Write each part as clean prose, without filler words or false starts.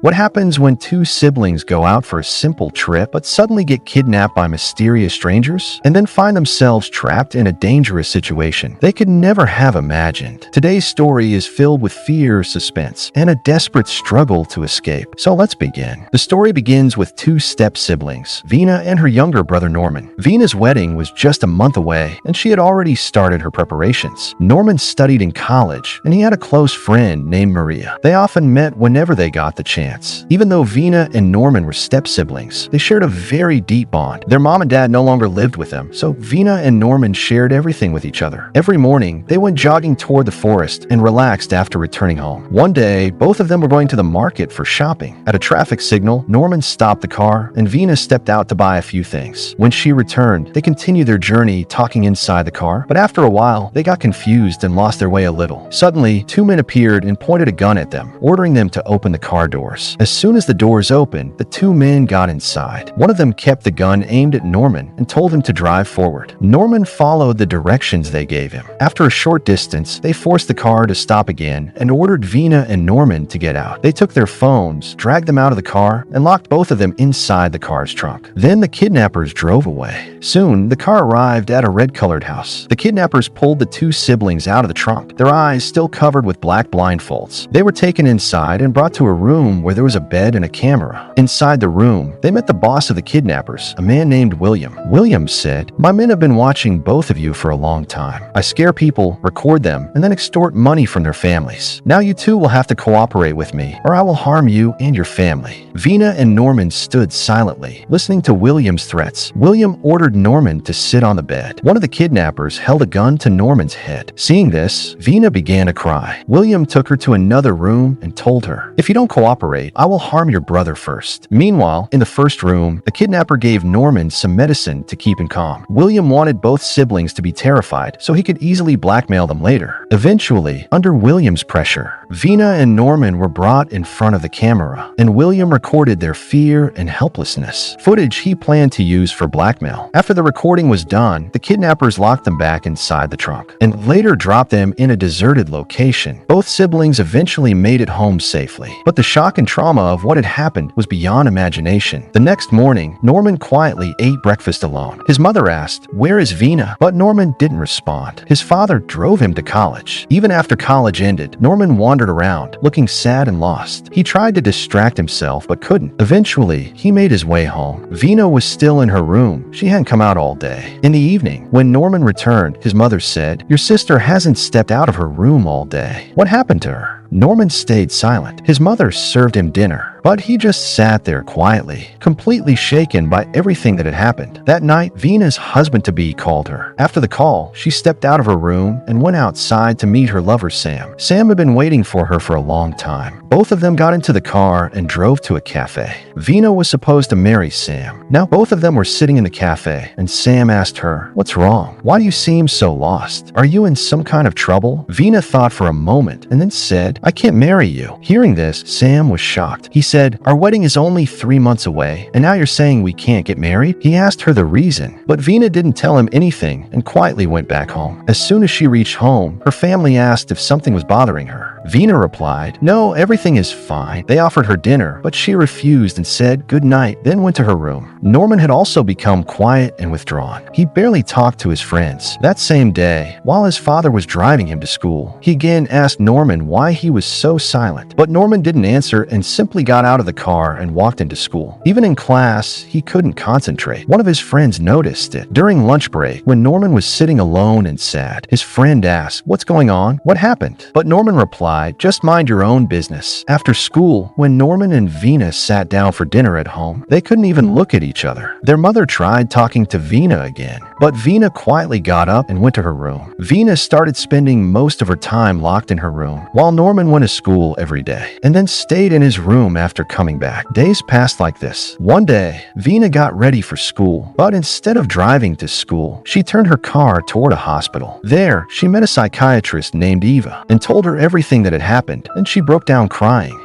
What happens when two siblings go out for a simple trip but suddenly get kidnapped by mysterious strangers and then find themselves trapped in a dangerous situation they could never have imagined? Today's story is filled with fear, suspense, and a desperate struggle to escape. So let's begin. The story begins with two step-siblings, Vina and her younger brother Norman. Vina's wedding was just a month away, and she had already started her preparations. Norman studied in college, and he had a close friend named Maria. They often met whenever they got the chance. Even though Vina and Norman were step-siblings, they shared a very deep bond. Their mom and dad no longer lived with them, so Vina and Norman shared everything with each other. Every morning, they went jogging toward the forest and relaxed after returning home. One day, both of them were going to the market for shopping. At a traffic signal, Norman stopped the car, and Vina stepped out to buy a few things. When she returned, they continued their journey talking inside the car, but after a while, they got confused and lost their way a little. Suddenly, two men appeared and pointed a gun at them, ordering them to open the car doors. As soon as the doors opened, the two men got inside. One of them kept the gun aimed at Norman and told him to drive forward. Norman followed the directions they gave him. After a short distance, they forced the car to stop again and ordered Vina and Norman to get out. They took their phones, dragged them out of the car, and locked both of them inside the car's trunk. Then the kidnappers drove away. Soon, the car arrived at a red-colored house. The kidnappers pulled the two siblings out of the trunk, their eyes still covered with black blindfolds. They were taken inside and brought to a room where there was a bed and a camera. Inside the room, they met the boss of the kidnappers, a man named William. William said, "My men have been watching both of you for a long time. I scare people, record them, and then extort money from their families. Now you two will have to cooperate with me, or I will harm you and your family." Vina and Norman stood silently, listening to William's threats. William ordered Norman to sit on the bed. One of the kidnappers held a gun to Norman's head. Seeing this, Vina began to cry. William took her to another room and told her, "If you don't cooperate, I will harm your brother first." Meanwhile, in the first room, the kidnapper gave Norman some medicine to keep him calm. William wanted both siblings to be terrified so he could easily blackmail them later. Eventually, under William's pressure, Vina and Norman were brought in front of the camera, and William recorded their fear and helplessness, footage he planned to use for blackmail. After the recording was done, the kidnappers locked them back inside the trunk and later dropped them in a deserted location. Both siblings eventually made it home safely, but the shock and trauma of what had happened was beyond imagination. The next morning, Norman quietly ate breakfast alone. His mother asked, "Where is Vina?" But Norman didn't respond. His father drove him to college. Even after college ended, Norman wandered around, looking sad and lost. He tried to distract himself, but couldn't. Eventually, he made his way home. Vina was still in her room. She hadn't come out all day. In the evening, when Norman returned, his mother said, "Your sister hasn't stepped out of her room all day. What happened to her?" Norman stayed silent. His mother served him dinner, but he just sat there quietly, completely shaken by everything that had happened. That night, Vina's husband-to-be called her. After the call, she stepped out of her room and went outside to meet her lover, Sam. Sam had been waiting for her for a long time. Both of them got into the car and drove to a cafe. Vina was supposed to marry Sam. Now both of them were sitting in the cafe, and Sam asked her, "What's wrong? Why do you seem so lost? Are you in some kind of trouble?" Vina thought for a moment and then said, "I can't marry you." Hearing this, Sam was shocked. He said, "Our wedding is only 3 months away, and now you're saying we can't get married?" He asked her the reason, but Vina didn't tell him anything and quietly went back home. As soon as she reached home, her family asked if something was bothering her. Vina replied, "No, everything is fine." They offered her dinner, but she refused and said good night, then went to her room. Norman had also become quiet and withdrawn. He barely talked to his friends. That same day, while his father was driving him to school, he again asked Norman why he was so silent. But Norman didn't answer and simply got out of the car and walked into school. Even in class, he couldn't concentrate. One of his friends noticed it. During lunch break, when Norman was sitting alone and sad, his friend asked, "What's going on? What happened?" But Norman replied, "Just mind your own business." After school, when Norman and Vina sat down for dinner at home, they couldn't even look at each other. Their mother tried talking to Vina again, but Vina quietly got up and went to her room. Vina started spending most of her time locked in her room, while Norman went to school every day, and then stayed in his room after coming back. Days passed like this. One day, Vina got ready for school, but instead of driving to school, she turned her car toward a hospital. There, she met a psychiatrist named Eva and told her everything that had happened, and she broke down crying.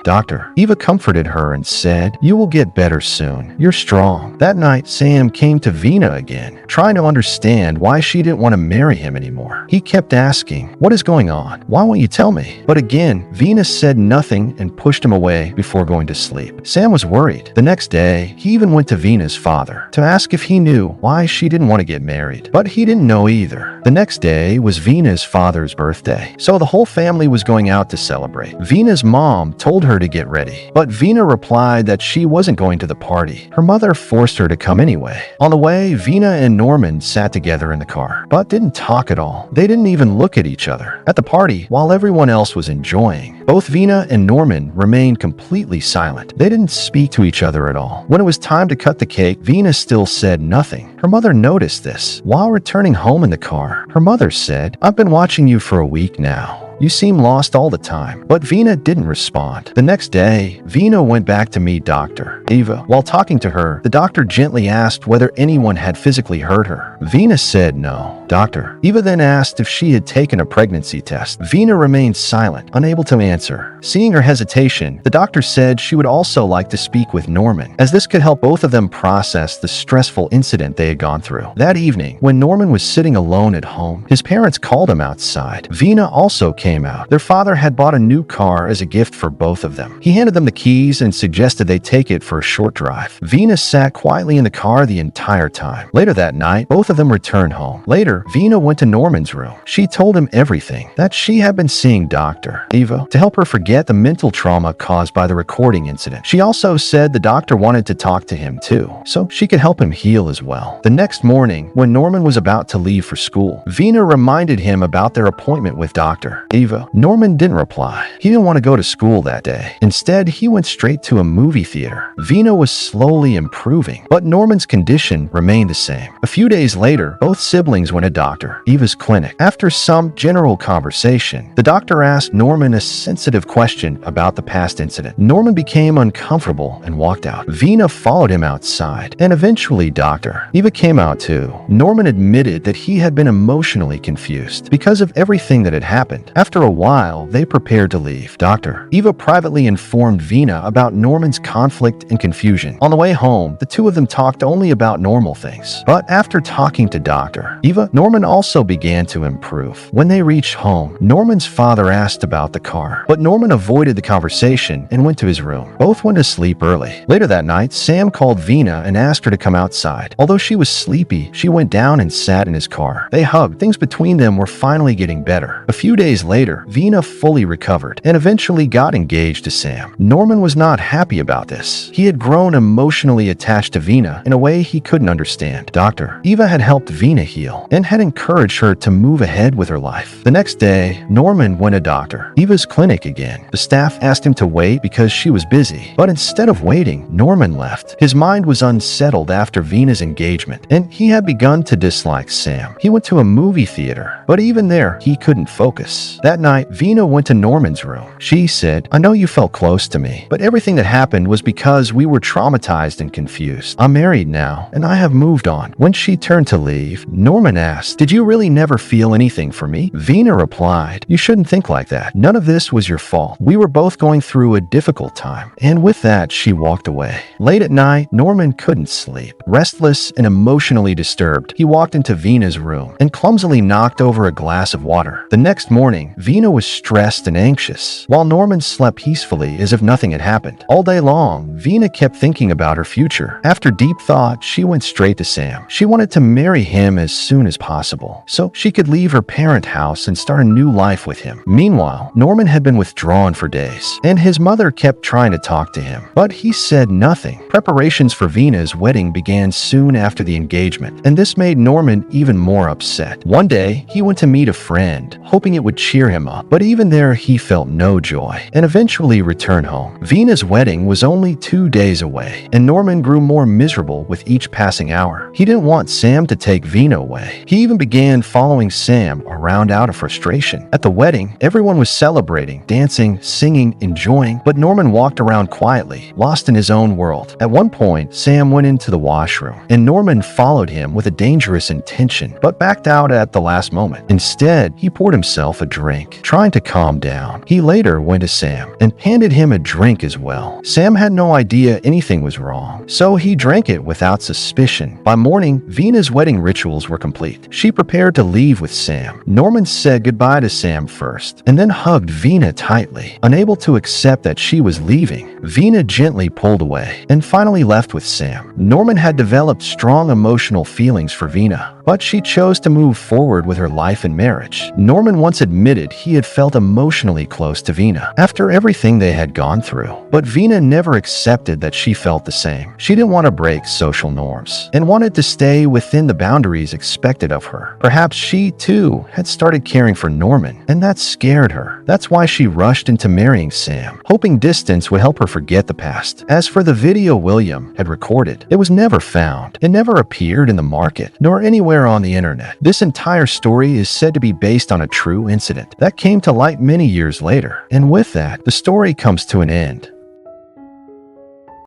Eva comforted her and said, "You will get better soon. You're strong." That night, Sam came to Vina again, trying to understand understand why she didn't want to marry him anymore. He kept asking, "What is going on? Why won't you tell me?" But again, Venus said nothing and pushed him away before going to sleep. Sam was worried. The next day, he even went to Venus' father to ask if he knew why she didn't want to get married. But he didn't know either. The next day was Venus' father's birthday, so the whole family was going out to celebrate. Venus' mom told her to get ready, but Vina replied that she wasn't going to the party. Her mother forced her to come anyway. On the way, Vina and Norman sat together in the car, but didn't talk at all. They didn't even look at each other. At the party, while everyone else was enjoying, both Vina and Norman remained completely silent. They didn't speak to each other at all. When it was time to cut the cake, Vina still said nothing. Her mother noticed this. While returning home in the car, her mother said, "I've been watching you for a week now. You seem lost all the time." But Vina didn't respond. The next day, Vina went back to meet Dr. Eva. While talking to her, the doctor gently asked whether anyone had physically hurt her. Vina said no. Dr. Eva then asked if she had taken a pregnancy test. Vina remained silent, unable to answer. Seeing her hesitation, the doctor said she would also like to speak with Norman, as this could help both of them process the stressful incident they had gone through. That evening, when Norman was sitting alone at home, his parents called him outside. Vina also came out. Their father had bought a new car as a gift for both of them. He handed them the keys and suggested they take it for a short drive. Vina sat quietly in the car the entire time. Later that night, both of them returned home. Later, Vina went to Norman's room. She told him everything, that she had been seeing Dr. Eva to help her forget the mental trauma caused by the recording incident. She also said the doctor wanted to talk to him too, so she could help him heal as well. The next morning, when Norman was about to leave for school, Vina reminded him about their appointment with Dr. Eva. Norman didn't reply. He didn't want to go to school that day. Instead, he went straight to a movie theater. Vina was slowly improving, but Norman's condition remained the same. A few days later, both siblings went to Dr. Eva's clinic. After some general conversation, the doctor asked Norman a sensitive question about the past incident. Norman became uncomfortable and walked out. Vina followed him outside, and eventually Dr. Eva came out too. Norman admitted that he had been emotionally confused because of everything that had happened. After a while, they prepared to leave. Dr. Eva privately informed Vina about Norman's conflict and confusion. On the way home, the two of them talked only about normal things. But after talking to Dr. Eva, Norman also began to improve. When they reached home, Norman's father asked about the car, but Norman avoided the conversation and went to his room. Both went to sleep early. Later that night, Sam called Vina and asked her to come outside. Although she was sleepy, she went down and sat in his car. They hugged. Things between them were finally getting better. A few days later, Vina fully recovered and eventually got engaged to Sam. Norman was not happy about this. He had grown emotionally attached to Vina in a way he couldn't understand. Dr. Eva had helped Vina heal and had encouraged her to move ahead with her life. The next day, Norman went to Dr. Eva's clinic again. The staff asked him to wait because she was busy, but instead of waiting, Norman left. His mind was unsettled after Vina's engagement, and he had begun to dislike Sam. He went to a movie theater, but even there, he couldn't focus. That night, Vina went to Norman's room. She said, "I know you felt close to me, but everything that happened was because we were traumatized and confused. I'm married now, and I have moved on." When she turned to leave, Norman asked, "Did you really never feel anything for me?" Vina replied, "You shouldn't think like that. None of this was your fault. We were both going through a difficult time." And with that, she walked away. Late at night, Norman couldn't sleep. Restless and emotionally disturbed, he walked into Vina's room and clumsily knocked over a glass of water. The next morning, Vina was stressed and anxious, while Norman slept peacefully as if nothing had happened. All day long, Vina kept thinking about her future. After deep thought, she went straight to Sam. She wanted to marry him as soon as possible, so she could leave her parent house and start a new life with him. Meanwhile, Norman had been withdrawn for days, and his mother kept trying to talk to him, but he said nothing. Preparations for Vina's wedding began soon after the engagement, and this made Norman even more upset. One day, he went to meet a friend, hoping it would cheer him up, but even there, he felt no joy, and eventually returned home. Vina's wedding was only 2 days away, and Norman grew more miserable with each passing hour. He didn't want Sam to take Vina away. He even began following Sam around out of frustration. At the wedding, everyone was celebrating, dancing, singing, enjoying, but Norman walked around quietly, lost in his own world. At one point, Sam went into the washroom, and Norman followed him with a dangerous intention, but backed out at the last moment. Instead, he poured himself a drink drink, trying to calm down. He later went to Sam and handed him a drink as well. Sam had no idea anything was wrong, so he drank it without suspicion. By morning, Vina's wedding rituals were complete. She prepared to leave with Sam. Norman said goodbye to Sam first, and then hugged Vina tightly. Unable to accept that she was leaving, Vina gently pulled away and finally left with Sam. Norman had developed strong emotional feelings for Vina, but she chose to move forward with her life and marriage. Norman once admitted he had felt emotionally close to Vina after everything they had gone through, but Vina never accepted that she felt the same. She didn't want to break social norms and wanted to stay within the boundaries expected of her. Perhaps she, too, had started caring for Norman, and that scared her. That's why she rushed into marrying Sam, hoping distance would help her forget the past. As for the video William had recorded, it was never found. It never appeared in the market, nor anywhere on the internet. This entire story is said to be based on a true incident that came to light many years later, and with that, the story comes to an end.